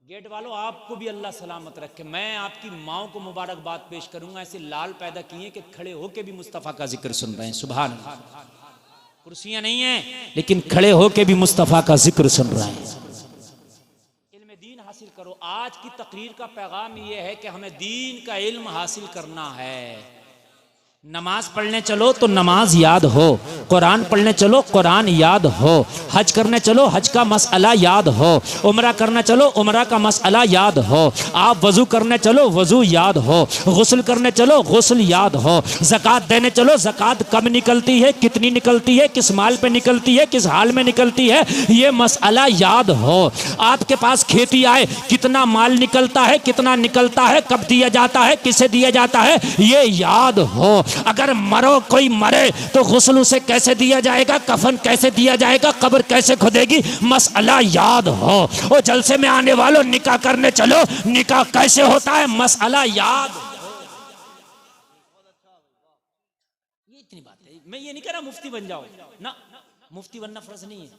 गेट वालों आपको भी अल्लाह सलामत रखे। मैं आपकी माओ को मुबारकबाद पेश करूंगा। ऐसे लाल पैदा किए कि खड़े होके भी मुस्तफ़ा का जिक्र सुन रहे हैं। सुभान अल्लाह। कुर्सियां नहीं है लेकिन खड़े होके भी मुस्तफ़ा का जिक्र सुन रहे हैं। इल्म दीन हासिल करो। आज की तकरीर का पैगाम ये है कि हमें दीन का इल्म हासिल करना है। नमाज पढ़ने चलो तो नमाज याद हो, कुरान पढ़ने चलो कुरान याद हो, हज करने चलो हज का मसला याद हो, उम्रा करने चलो उम्रा का मसला याद हो, आप वजू करने चलो वजू याद हो, गुस्ल करने चलो गुस्ल याद हो, ज़कात देने चलो ज़कात कब निकलती है, कितनी निकलती है, किस माल पे निकलती है, किस हाल में निकलती है, ये मसला याद हो। आपके पास खेती आए कितना माल निकलता है, कितना निकलता है, कब दिया जाता है, किसे दिया जाता है, ये याद हो। अगर मरो कोई मरे तो गुस्ल उसे कैसे दिया जाएगा, कफन कैसे दिया जाएगा, कब्र कैसे खुदेगी, मसला याद हो। और जलसे में आने वालों निकाह करने चलो, निकाह कैसे होता है, मसला याद हो। ये इतनी बात है। मैं ये नहीं कह रहा मुफ्ती बन जाओ ना, मुफ्ती बनना फर्ज नहीं है,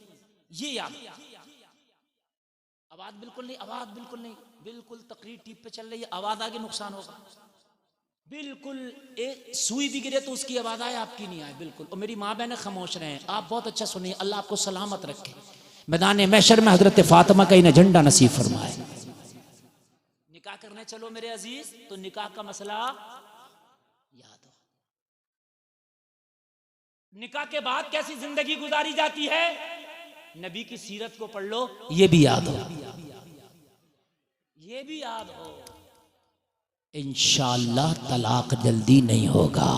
ये याद। आवाज बिल्कुल नहीं, आवाज बिल्कुल नहीं, बिल्कुल तकरीर टीप पे चल रही है, आवाज आगे नुकसान होगा। बिल्कुल एक सुई भी गिरे तो उसकी आवाज आए, आपकी नहीं आए, बिल्कुल। और मेरी माँ बहनें खामोश रहे, आप बहुत अच्छा सुनिए। अल्लाह आपको सलामत रखे, मैदान महशर में हजरत फातिमा का इन्हें झंडा नसीब फरमाए। निकाह करने चलो मेरे अजीज तो निकाह का मसला याद हो। निकाह के बाद कैसी जिंदगी गुजारी जाती है, नबी की सीरत को पढ़ लो, ये भी याद हो, ये भी याद हो। इंशाअल्लाह तलाक जल्दी नहीं होगा।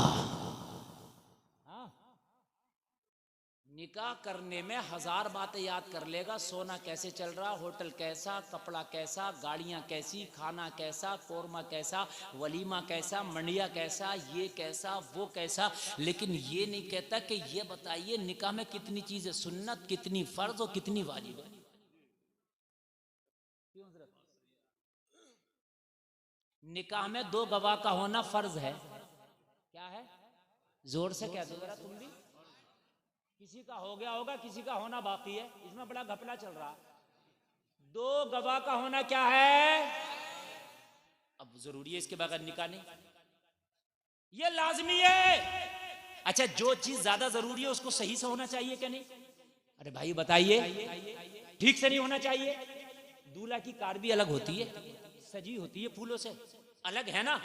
निकाह करने में 1000 बातें याद कर लेगा। सोना कैसे चल रहा, होटल कैसा, कपड़ा कैसा, गाड़ियां कैसी, खाना कैसा, कोरमा कैसा, वलीमा कैसा, मंडिया कैसा, ये कैसा, वो कैसा, लेकिन ये नहीं कहता कि ये बताइए निकाह में कितनी चीजें सुन्नत, कितनी फर्ज और कितनी वाजिब है। निकाह में 2 गवाह का होना फर्ज है। क्या है? जोर से कह दो जरा तुम भी। किसी का हो गया होगा, किसी का होना बाकी है। इसमें बड़ा घपला चल रहा। 2 गवाह का होना क्या है? अब जरूरी है इसके बगैर निकाह नहीं, ये लाजमी है। अच्छा, जो चीज ज्यादा जरूरी है उसको सही से होना चाहिए क्या नहीं? अरे भाई बताइए, ठीक से नहीं होना चाहिए। दूल्हा की कार भी अलग होती है, सजी होती है फूलों से, अलग है ना।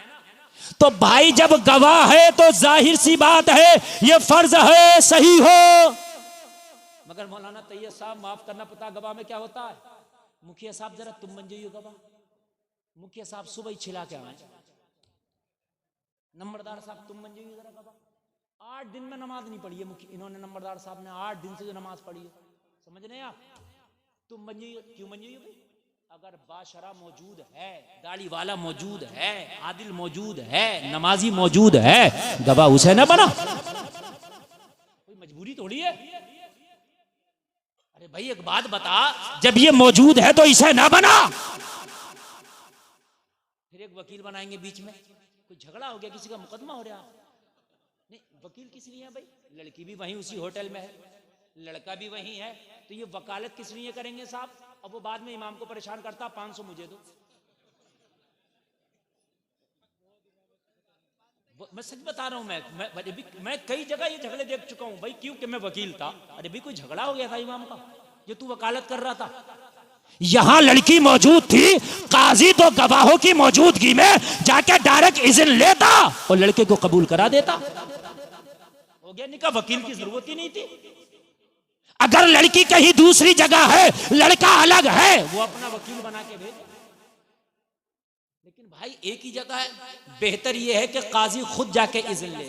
तो भाई जब गवाह है तो जाहिर सी बात है ये फर्ज है सही हो। मगर मौलाना तैयब साहब माफ करना, पता गवाह में क्या होता है? मुखिया साहब जरा तुम बन जाइए गवाह। मुखिया साहब सुबह ही छिला के आए, नंबरदार साहब तुम बन जाइए जरा गवाह। 8 दिन में नमाज नहीं पढ़ी है इन्होंने, नंबरदार साहब ने 8 दिन से जो नमाज पढ़ी है, समझ रहे हैं आप? तुम बन जाइए। क्यों बन जाइए भाई? अगर बाशरा मौजूद है, दाढ़ी वाला मौजूद है, आदिल मौजूद है, नमाजी मौजूद है, गवाह उसे ना बना। कोई मजबूरी थोड़ी है। अरे भाई एक बात बता, जब ये मौजूद है तो इसे ना बना। फिर एक वकील बनाएंगे बीच में, कोई झगड़ा हो गया, किसी का मुकदमा हो रहा, नहीं वकील किस लिए है भाई? लड़की भी वहीं उसी होटल में है, लड़का भी वहीं है, तो ये वकालत किस लिए करेंगे साहब? अब वो बाद में इमाम को परेशान करता, 500 मुझे दो। मैं सच बता रहा हूं, मैं कई जगह ये झगड़े देख चुका हूं भाई। क्यों कि मैं वकील था। अरे भाई कोई झगड़ा हो गया था इमाम का, जो तू वकालत कर रहा था। यहां लड़की मौजूद थी, काजी तो गवाहों की मौजूदगी में जाके डायरेक्ट इज़्न लेता और लड़के को कबूल करा देता। हो गया निकाह, वकील की जरूरत ही नहीं थी। अगर लड़की कहीं दूसरी जगह है, लड़का अलग है, वो अपना वकील बना के भेजे। लेकिन भाई एक ही जगह है, बेहतर ये है कि काजी खुद जाके इज़्न ले।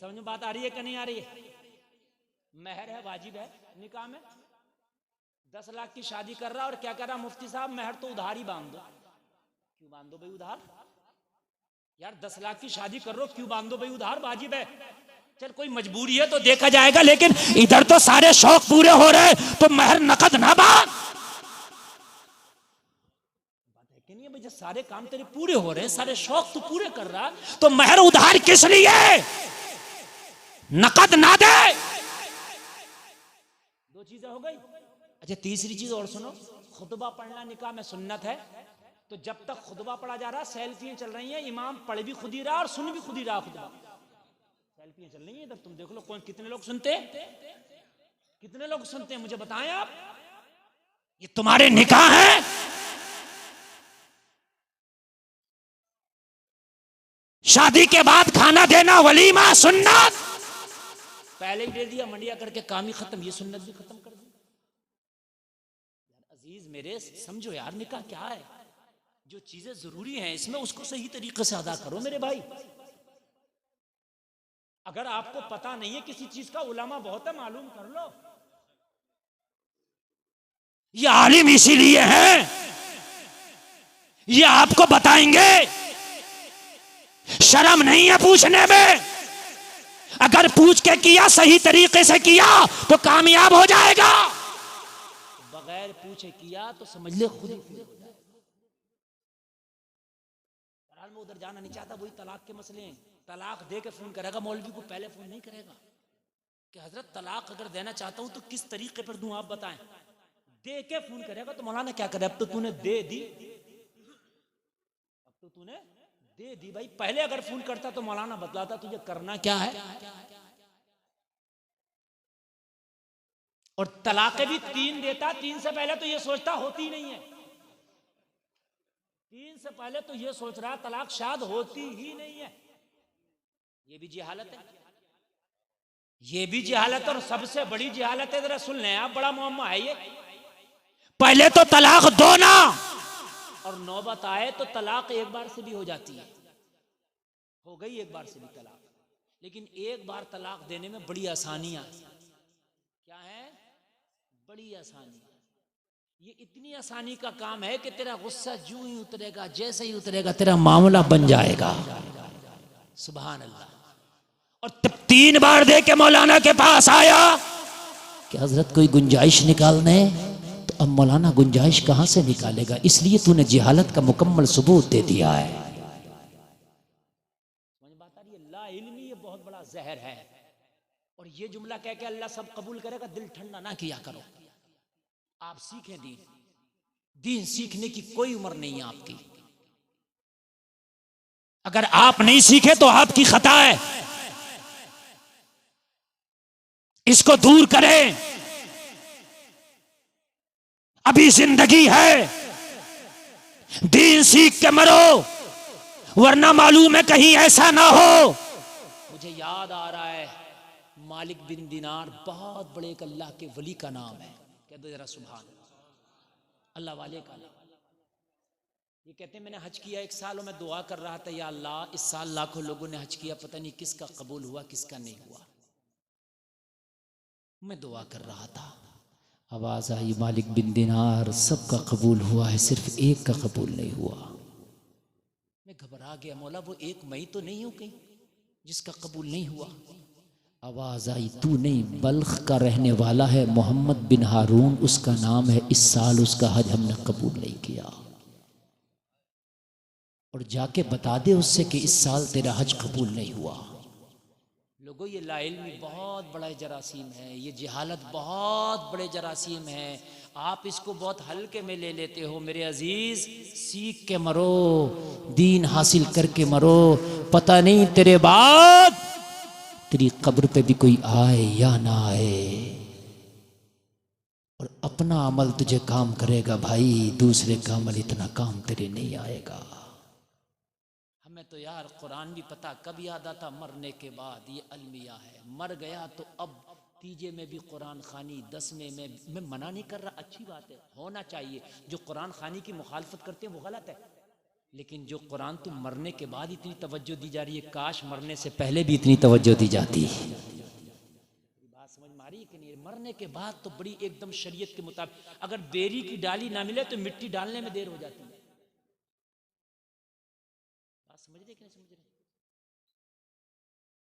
समझ में बात आ रही है कि नहीं आ रही है? महर है, वाजिब है निकाह में। 10 लाख की शादी कर रहा और क्या कह रहा मुफ्ती साहब, महर तो उधार ही बांध दो। क्यों बांध दो भाई उधार? यार 10 लाख की शादी कर रहे हो, क्यों बांध दो भाई उधार? वाजिब है। चल कोई मजबूरी है तो देखा जाएगा, लेकिन इधर तो सारे शौक पूरे हो रहे हैं, तो महर नकद ना बांध। बात है कि नहीं है भाई? जब सारे काम तेरे पूरे हो रहे हैं, सारे शौक तू पूरे कर रहा, तो महर उधार किस लिए? नकद ना दे। 2 चीजें हो गई। अच्छा तीसरी चीज और सुनो, खुतबा पढ़ना निकाह में सुन्नत है। तो जब तक खुतबा पढ़ा जा रहा, सेल्फियां चल रही हैं, इमाम पढ़ भी खुद ही रहा और सुन भी खुद ही रहा खुतबा। सेल्फियां चल रही हैं इधर, तुम देख लो कौन कितने लोग सुनते हैं, कितने लोग सुनते हैं मुझे बताएं आप। ये तुम्हारे निकाह है? शादी के बाद खाना देना वलीमा सुन्नत, पहले ही दे दिया, मंडिया करके काम ही खत्म, ये सुन्नत भी खत्म कर दी। अजीज मेरे समझो यार, निकाह क्या है? जो चीजें जरूरी हैं इसमें उसको सही तरीके से अदा करो मेरे भाई। अगर आपको पता नहीं है किसी चीज का, उलमा बहुत है, मालूम कर लो। ये आलिम इसीलिए हैं, ये आपको बताएंगे। शर्म नहीं है पूछने में। अगर पूछ के किया, सही तरीके से किया तो कामयाब हो जाएगा। बगैर पूछे किया तो समझ ले खुद ही हो जाए। मैं उधर जाना नहीं चाहता, वही तलाक के मसले हैं। तलाक दे के फोन करेगा मौलवी को, पहले फोन नहीं करेगा कि हजरत तलाक अगर देना चाहता हूं तो किस तरीके पर दूं, आप बताएं। दे के फोन करेगा तो मौलाना क्या करे, अब तो तूने दे दी, अब तो तूने दे दी। भाई पहले अगर फोन करता तो मौलाना बतलाता तुझे करना क्या है। और तलाक भी 3 देता, 3 से पहले तो ये सोचता होती नहीं है। 3 से पहले तो ये सोच रहा तलाक शायद होती ही नहीं है। ये भी जिहालत है, ये भी जिहालत। और सबसे बड़ी जिहालत है, जरा सुन लें आप, बड़ा मुअम्मा है ये। पहले तो तलाक दो ना, और नौबत आए तो तलाक एक बार से भी हो जाती है। हो गई एक बार से भी तलाक, लेकिन एक बार तलाक देने में बड़ी आसानियां। बड़ी आसानी। ये इतनी आसानी का काम है कि तेरा गुस्सा जो ही उतरेगा, जैसे ही उतरेगा तेरा मामला बन जाएगा। सुभान अल्लाह। और तब 3 बार दे के मौलाना के पास आया कि हजरत कोई गुंजाइश निकालने। तो अब मौलाना गुंजाइश कहां से निकालेगा, इसलिए तूने जिहालत का मुकम्मल सबूत दे दिया है। समझ बात आ रही है? ला इल्मी ये बहुत बड़ा जहर है। और ये जुमला कह के अल्लाह सब कबूल करेगा, दिल ठंडा ना किया करो। आप सीखें दीन, दीन सीखने की कोई उम्र नहीं है आपकी। अगर आप नहीं सीखे तो आपकी खता है, इसको दूर करें। अभी जिंदगी है, दीन सीख के मरो, वरना मालूम है कहीं ऐसा ना हो। मुझे याद आ रहा है मालिक बिन दिनार, बहुत बड़े एक अल्लाह के वली का नाम है, कह दो जरा सुभान अल्लाह वाले का नाम। ये कहते हैं मैंने हज किया 1 साल और मैं दुआ कर रहा था, या अल्लाह इस साल लाखों लोगों ने हज किया, पता नहीं किसका कबूल हुआ किसका नहीं हुआ। मैं दुआ कर रहा था, आवाज आई मालिक बिन दिनार सबका कबूल हुआ है, सिर्फ एक का कबूल नहीं हुआ। मैं घबरा गया, मौला वो एक मई तो नहीं हो गई जिसका कबूल नहीं हुआ। आवाज आई तू नहीं, बल्ख का रहने वाला है मोहम्मद बिन हारून उसका नाम है, इस साल उसका हज हमने कबूल नहीं किया। और जाके बता दे उससे कि इस साल तेरा हज कबूल नहीं हुआ। लोगों ये लाइल्मी बहुत बड़ा जरासीम है, ये जिहालत बहुत बड़े जरासीम है। आप इसको बहुत हल्के में ले लेते हो। मेरे अजीज, सीख के मरो, दीन हासिल करके मरो। पता नहीं तेरे बाद तेरी कब्र पे भी कोई आए या ना आए। और अपना अमल तुझे काम करेगा भाई, दूसरे का अमल इतना काम तेरे नहीं आएगा। हमें तो यार कुरान भी पता कब याद आता, मरने के बाद। ये अलमिया है, मर गया तो अब तीजे में भी कुरान खानी, 10वें में। मैं मना नहीं कर रहा, अच्छी बात है, होना चाहिए। जो कुरान खानी की मुखालफत करते हैं वो गलत है, लेकिन जो कुरान तो मरने के बाद इतनी तवज्जो दी जा रही है, काश मरने से पहले भी इतनी तवज्जो दी जाती। बात समझ में आ रही है कि नहीं? मरने के बाद तो बड़ी एकदम शरीयत के मुताबिक। अगर बेरी की डाली ना मिले तो मिट्टी डालने में देर हो जाती है। बात समझ रहे कि नहीं समझ रहे?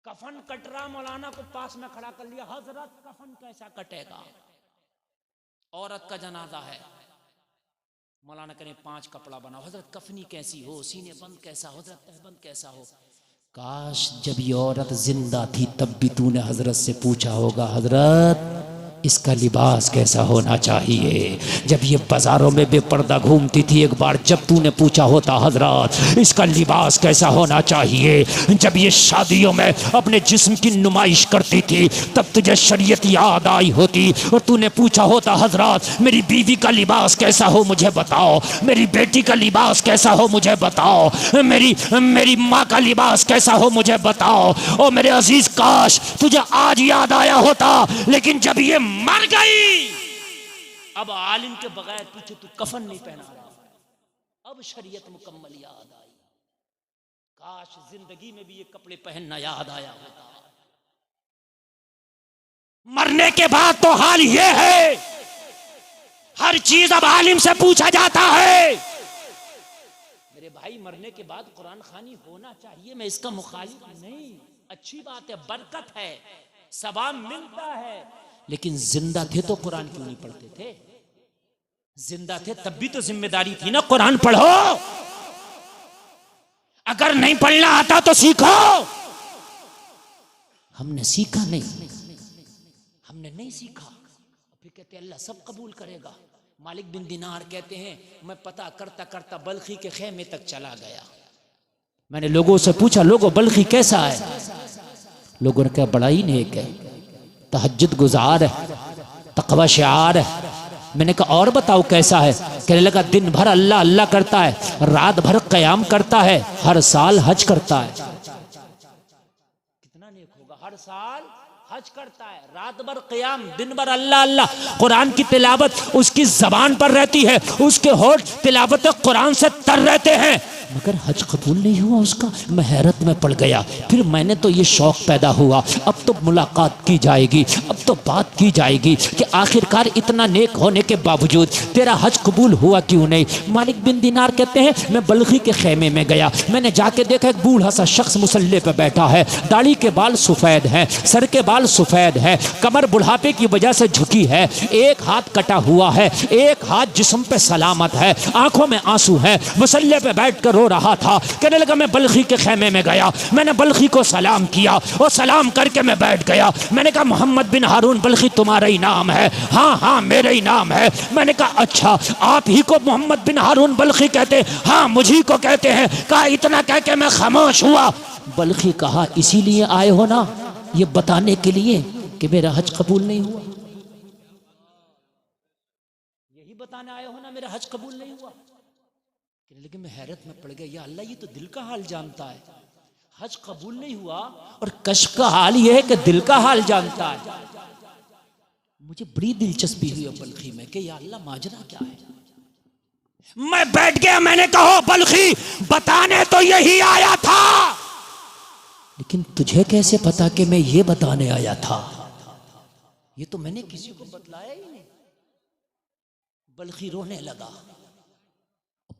कफन कट रहा, मौलाना को पास में खड़ा कर लिया, हजरत कफन कैसा कटेगा? औरत का जनाजा है, मौलाना करें 5 कपड़ा बनाओ। हजरत कफनी कैसी हो, सीने बंद कैसा हो, हजरत तहबंद कैसा हो। काश जब ये औरत जिंदा थी तब भी तूने हजरत से पूछा होगा, हजरत इसका लिबास कैसा होना चाहिए। जब ये बाजारों में बेपर्दा घूमती थी, एक बार जब तूने पूछा होता, हजरत इसका लिबास कैसा होना चाहिए। जब ये शादियों में अपने जिस्म की नुमाइश करती थी तब तुझे शरीयत याद आई होती और तूने पूछा होता, हजरत मेरी बीवी का लिबास कैसा हो मुझे बताओ, मेरी बेटी का लिबास कैसा हो मुझे बताओ, मेरी माँ का लिबास कैसा हो मुझे बताओ। ओ मेरे अजीज, काश तुझे आज याद आया होता, लेकिन जब ये मर गई, अब आलिम के बगैर तुझे तू कफन नहीं पहना रहा। अब शरीयत मुकम्मल याद आई। काश जिंदगी में भी ये कपड़े पहनना याद आया होता। मरने के बाद तो हाल ये है, हर चीज अब आलिम से पूछा जाता है। मेरे भाई, मरने के बाद कुरान खानी होना चाहिए, मैं इसका मुखालिफ नहीं, अच्छी बात है, बरकत है, सवाब मिलता है। लेकिन जिंदा थे तो कुरान क्यों नहीं पढ़ते थे? जिंदा थे तब भी तो जिम्मेदारी थी ना, कुरान पढ़ो। अगर नहीं पढ़ना आता तो सीखो। हमने सीखा नहीं, हमने नहीं सीखा, फिर कहते अल्लाह सब कबूल करेगा। मालिक बिन दिनार कहते हैं, मैं पता करता करता बल्खी के खेमे तक चला गया। मैंने लोगों से पूछा, लोगों बल्खी कैसा है? लोगों ने कहा बड़ा ही नेक है, तहज्जुद गुजार है, तकवा शिआर है। मैंने कहा और बताओ कैसा है? कहने लगा दिन भर अल्लाह अल्लाह करता है, रात भर क़याम करता है, हर साल हज करता है। कितना नेक होगा, हर साल हज करता है, रात भर क़याम, दिन भर अल्लाह अल्लाह। कुरान की तिलावत उसकी जबान पर रहती है, उसके होठ तिलावत कुरान से तर रहते हैं। मगर हज कबूल नहीं हुआ उसका। मैं हैरत में पड़ गया। फिर मैंने तो ये शौक़ पैदा हुआ, अब तो मुलाकात की जाएगी, अब तो बात की जाएगी कि आखिरकार इतना नेक होने के बावजूद तेरा हज कबूल हुआ क्यों नहीं। मालिक बिन दिनार कहते हैं मैं बल्खी के खेमे में गया, मैंने जाके देखा एक बूढ़ा सा शख्स मुसल्ले पे बैठा है, दाढ़ी के बाल सफ़ेद हैं, सर के बाल सफ़ेद हैं, कमर बुढ़ापे की वजह से झुकी है, एक हाथ कटा हुआ है, एक हाथ जिस्म पे सलामत है, आंखों में आंसू है, मुसल्ले पे बैठ कर रो रहा था। कहने लगा मैं बल्खी के खेमे में गया, मैंने बल्खी को सलाम किया और सलाम करके मैं बैठ गया। मैंने कहा मोहम्मद बिन हारून बल्खी तुम्हारा ही नाम है? हाँ हाँ मेरा ही नाम है। मैंने कहा अच्छा आप ही को मोहम्मद बिन हारून बल्खी कहते? हाँ मुझी को कहते हैं। कहा इतना कह के मैं खामोश हुआ। बल्खी कहा इसीलिए आए हो ना, ये बताने के लिए कि मेरा हज कबूल नहीं हुआ, यही बताने आए हो ना मेरा हज कबूल नहीं हुआ। लेकिन मैं हैरत में पड़ गया, या अल्लाह ये तो दिल का हाल जानता है। हज कबूल नहीं हुआ और कश्फ का हाल ये है कि दिल का हाल जानता है। मुझे बड़ी दिलचस्पी हुई बल्खी में कि या अल्लाह माजरा क्या है। मैं बैठ गया, मैंने कहा बल्खी बताने तो यही आया था, लेकिन तुझे कैसे पता कि मैं ये बताने आया था? ये तो मैंने किसी को बतलाया ही नहीं। बल्खी रोने लगा।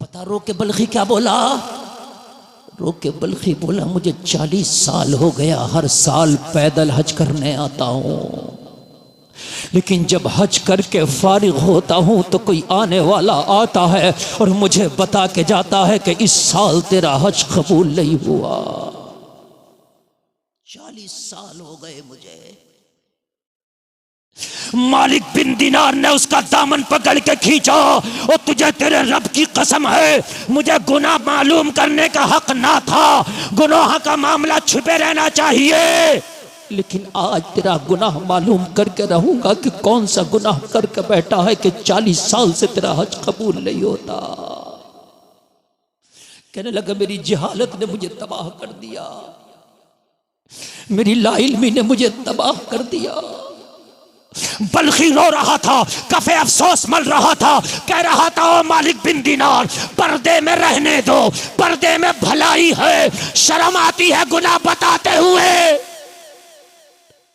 पता रो के बल्खी क्या बोला? रो के बल्खी बोला मुझे 40 साल हो गया हर साल पैदल हज करने आता हूं, लेकिन जब हज करके फारिग होता हूं तो कोई आने वाला आता है और मुझे बता के जाता है कि इस साल तेरा हज कबूल नहीं हुआ। 40 साल हो गए मुझे। मालिक बिन दिनार ने उसका दामन पकड़ के खींचा और तुझे तेरे रब की कसम है मुझे गुनाह मालूम करने का हक ना था, गुनाह का मामला छुपे रहना चाहिए, लेकिन आज तेरा गुनाह मालूम करके रहूंगा कि कौन सा गुनाह करके बैठा है कि 40 साल से तेरा हज कबूल नहीं होता। कहने लगा मेरी जहालत ने मुझे तबाह कर दिया, मेरी लाइल्मी ने मुझे तबाह कर दिया। बल्खी रो रहा था, कफे अफसोस मल रहा था, कह रहा था ओ मालिक बिन दिनार पर्दे में रहने दो, पर्दे में भलाई है, शर्म आती है गुनाह बताते हुए,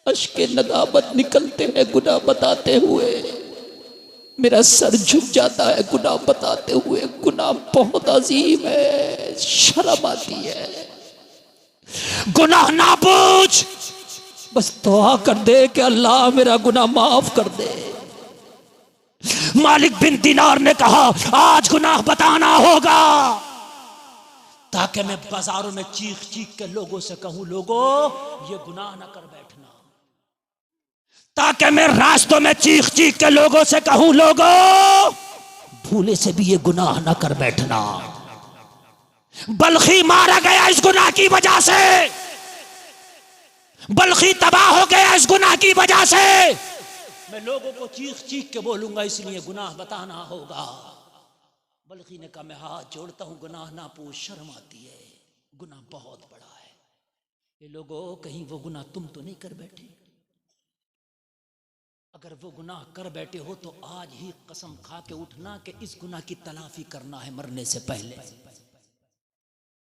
अश्के नदामत निकलते हैं गुनाह बताते हुए, मेरा सर झुक जाता है गुनाह बताते हुए, गुनाह बहुत अजीम है, शर्म आती है। गुनाह ना पूछ, बस दुआ कर दे कि अल्लाह मेरा गुनाह माफ कर दे। मालिक बिन दिनार ने कहा आज गुनाह बताना होगा, ताकि मैं बाजारों में चीख चीख के लोगों से कहूं लोगों ये गुनाह ना कर बैठना, ताकि मैं रास्तों में चीख चीख के लोगों से कहूं लोगों भूले से भी ये गुनाह ना कर बैठना। बल्खी मारा गया इस गुनाह की वजह से, बल्खी तबाह हो गया इस गुनाह की वजह से। मैं लोगों को चीख चीख के बोलूंगा इसलिए गुनाह बताना होगा। बल्खी ने कहा मैं हाथ जोड़ता हूं गुनाह ना पूछ, शर्म आती है, गुनाह बहुत बड़ा है। ये लोगों कहीं वो गुनाह तुम तो नहीं कर बैठे? अगर वो गुनाह कर बैठे हो तो आज ही कसम खा के उठना कि इस गुनाह की तलाफी करना है मरने से पहले।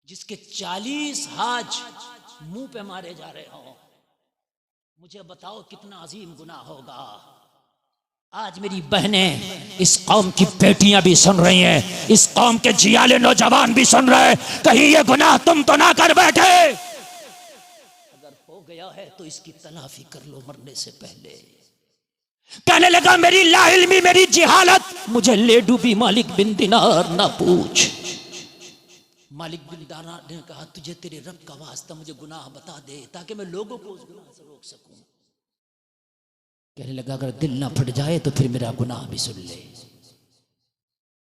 जिसके 40 हाज मुंह पे मारे जा रहे हो, मुझे बताओ कितना अजीम गुनाह होगा। आज मेरी बहनें, इस कौम की बेटियां भी सुन रही हैं, इस कौम के जियाले नौजवान भी सुन रहे हैं, कहीं ये गुनाह तुम तो ना कर बैठे? अगर हो गया है तो इसकी तलाफी कर लो मरने से पहले। कहने लगा मेरी लाइल्मी, मेरी जिहालत मुझे ले डूबी, मालिक बिन दिनार ना पूछ। मालिक बिन दिनार ने कहा तुझे तेरे रब का वास्ता मुझे गुनाह बता दे ताकि मैं लोगों को उस गुनाह से रोक सकूं। कहने लगा अगर दिल ना फट जाए तो फिर मेरा गुनाह भी सुन ले,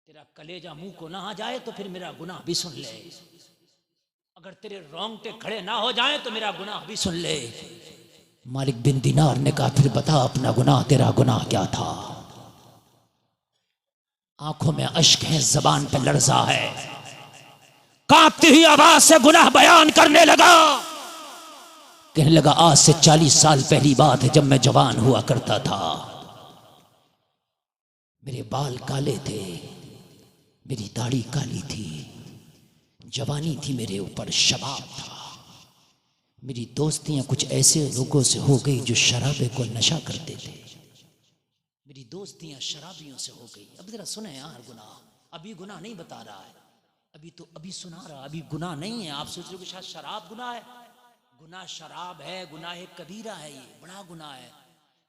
तेरा कलेजा मुंह को ना आ जाए तो फिर मेरा गुनाह भी सुन ले, अगर तेरे रोंगटे खड़े ना हो जाए तो मेरा गुनाह भी सुन ले। मालिक बिन दिनार ने कहा फिर बता अपना गुनाह, तेरा गुनाह क्या था? आंखों में अश्क है, जबान पे लर्जा है, कांपती हुई आवाज से गुनाह बयान करने लगा। कहने लगा आज से 40 साल पहली बात है जब मैं जवान हुआ करता था, मेरे बाल काले थे, मेरी दाढ़ी काली थी, जवानी थी मेरे ऊपर, शबाब था। मेरी दोस्तियां कुछ ऐसे लोगों से हो गई जो शराबे को नशा करते थे। मेरी दोस्तियां शराबियों से हो गई। अब जरा सुने यार, गुनाह अभी गुनाह नहीं बता रहा है, अभी सुना रहा, अभी गुनाह नहीं है। आप सोच रहे हो कि शायद शराब गुनाह है। गुनाह शराब है, गुनाह कबीरा है, ये बड़ा गुनाह है।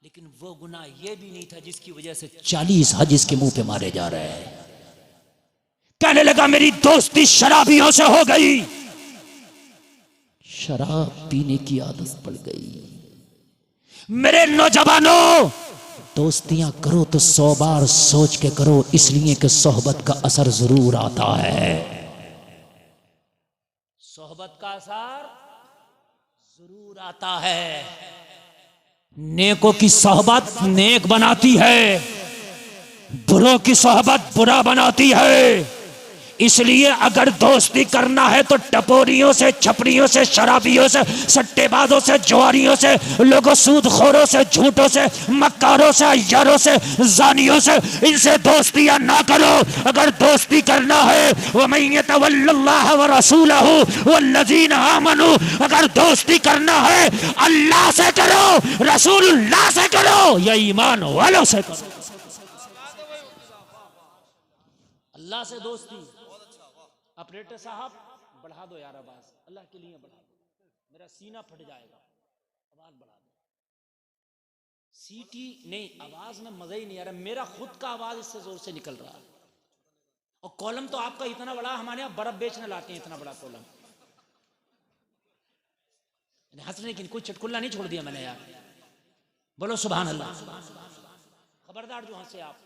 लेकिन वो गुनाह ये भी नहीं था जिसकी वजह से 40 हज इसके मुंह पे मारे जा रहे हैं। कहने लगा मेरी दोस्ती शराबियों से हो गई, शराब पीने की आदत पड़ गई। मेरे नौजवानों, दोस्तियां करो तो 100 बार सोच के करो, इसलिए कि सोहबत का असर जरूर आता है। सोहबत का असर जरूर आता है। नेकों की सोहबत नेक बनाती है, बुरों की सोहबत बुरा बनाती है। इसलिए अगर दोस्ती करना है तो टपोरियों से, छपरियों से, शराबियों से, सट्टेबाजों से, जुआरियों से, लोगों सूदखोरों से, झूठों से, मक्कारों से, अय्यारों से, जानियों से, इनसे दोस्तियां ना करो। अगर दोस्ती करना है वमन यतवल्लल्लाह व रसूलहू वल्लज़ीना आमनू, अगर दोस्ती करना है अल्लाह से करो, रसूलुल्लाह से करो, या ईमान वालों से करो। अल्लाह से दोस्ती। ऑपरेटर साहब बढ़ा दो यार आवाज, अल्लाह के लिए बढ़ा दो, मेरा सीना फट जाएगा। आवाज बढ़ा दो। सीटी नहीं, आवाज में मजा ही नहीं आ रहा, मेरा खुद का आवाज इससे जोर से निकल रहा है। और कॉलम तो आपका इतना बड़ा, हमारे यहाँ बर्फ बेचने लाते हैं इतना बड़ा कॉलम। हंसने की कोई चटकुल्ला नहीं छोड़ दिया मैंने यार। बोलो सुभान अल्लाह। खबरदार जो हंसे आप।